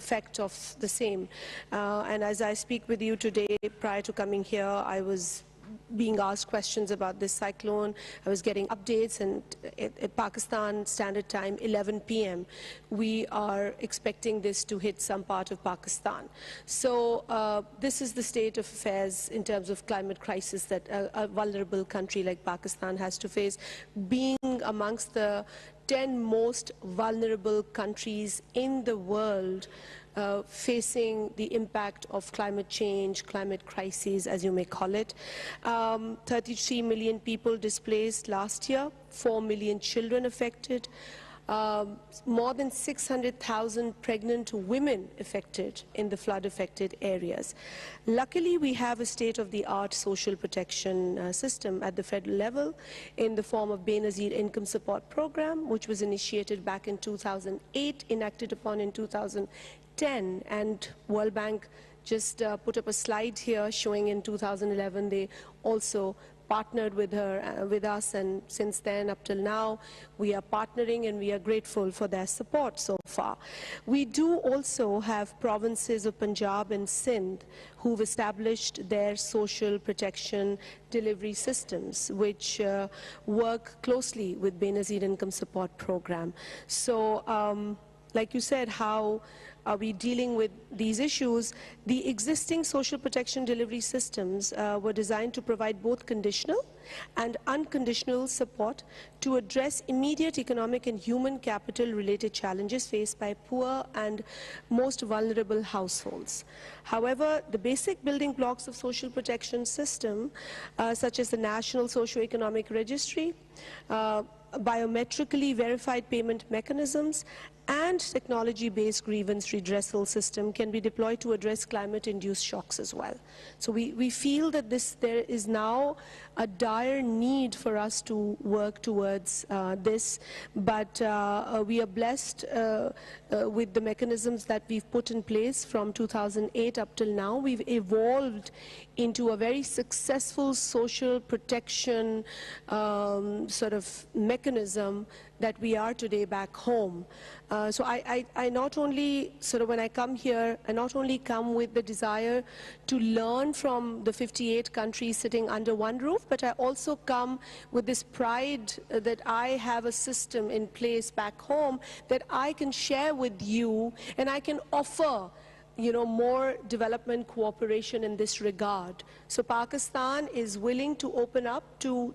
effect of the same. And as I speak with you today, prior to coming here, I was being asked questions about this cyclone. I was getting updates, and at Pakistan Standard Time, 11 p.m., we are expecting this to hit some part of Pakistan. So this is the state of affairs in terms of climate crisis that a vulnerable country like Pakistan has to face, being amongst the 10 most vulnerable countries in the world facing the impact of climate change, climate crises, as you may call it. 33 million people displaced last year, 4 million children affected, more than 600,000 pregnant women affected in the flood-affected areas. Luckily, we have a state-of-the-art social protection system at the federal level in the form of Benazir Income Support Program, which was initiated back in 2008, enacted upon in 2010, and World Bank just put up a slide here showing in 2011 they also partnered with us, and since then up till now we are partnering, and we are grateful for their support so far. We do also have provinces of Punjab and Sindh who've established their social protection delivery systems, which work closely with Benazir Income Support Program. So like you said, how are we dealing with these issues? The existing social protection delivery systems were designed to provide both conditional and unconditional support to address immediate economic and human capital related challenges faced by poor and most vulnerable households. However, the basic building blocks of social protection system, such as the National Socio-Economic Registry, biometrically verified payment mechanisms, and technology-based grievance redressal system can be deployed to address climate-induced shocks as well. So we feel that there is now a dire need for us to work towards this, but we are blessed with the mechanisms that we've put in place from 2008 up till now. We've evolved into a very successful social protection sort of mechanism that we are today back home. So I not only, sort of when I come here, I not only come with the desire to learn from the 58 countries sitting under one roof, but I also come with this pride that I have a system in place back home that I can share with you, and I can offer more development cooperation in this regard. So Pakistan is willing to open up to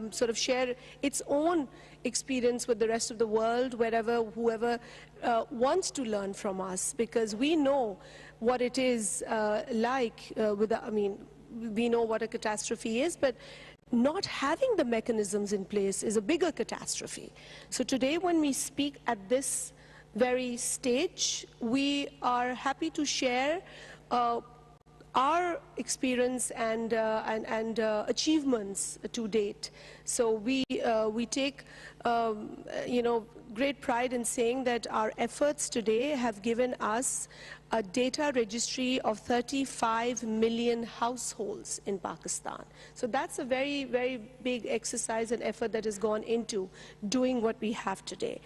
sort of share its own experience with the rest of the world, whoever wants to learn from us, because we know what it is like we know what a catastrophe is, but not having the mechanisms in place is a bigger catastrophe. So today when we speak at this very stage, we are happy to share our experience and achievements to date. So we take great pride in saying that our efforts today have given us a data registry of 35 million households in Pakistan. So that's a very, very big exercise and effort that has gone into doing what we have today.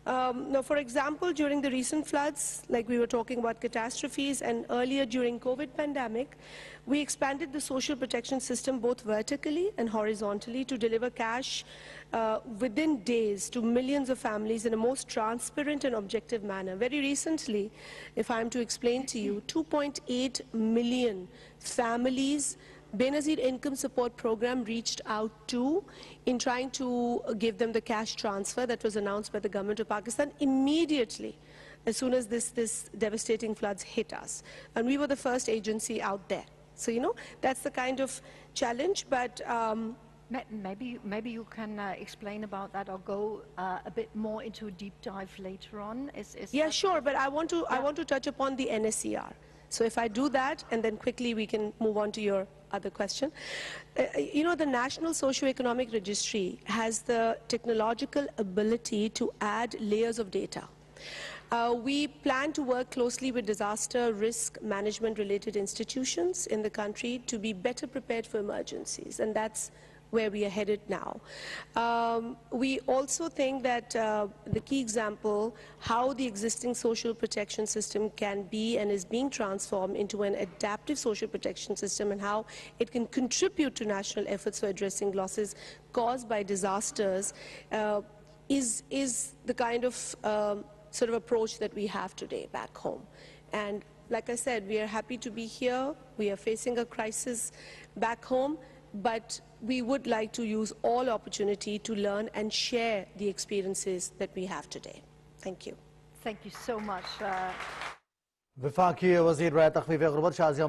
Now, for example, during the recent floods, like we were talking about catastrophes, and earlier during COVID pandemic, we expanded the social protection system both vertically and horizontally to deliver cash within days to millions of families in a most transparent and objective manner. Very recently, if I'm to explain to you, 2.8 million families Benazir Income Support Program reached out to in trying to give them the cash transfer that was announced by the government of Pakistan immediately as soon as this devastating floods hit us. And we were the first agency out there. So, that's the kind of challenge, but maybe you can explain about that, or go a bit more into a deep dive later on. Yeah, sure, but I want to touch upon the NSER. So if I do that, and then quickly we can move on to your other question. The National Socio-Economic Registry has the technological ability to add layers of data. We plan to work closely with disaster risk management related institutions in the country to be better prepared for emergencies, and that's where we are headed now. We also think that the key example, how the existing social protection system can be and is being transformed into an adaptive social protection system, and how it can contribute to national efforts for addressing losses caused by disasters, is the kind of sort of approach that we have today back home. And like I said, we are happy to be here. We are facing a crisis back home, but we would like to use all opportunity to learn and share the experiences that we have today. Thank you. Thank you so much. वफाकी वज़ीर बराए तख़फ़ीफ़ ग़ुरबत शाज़िया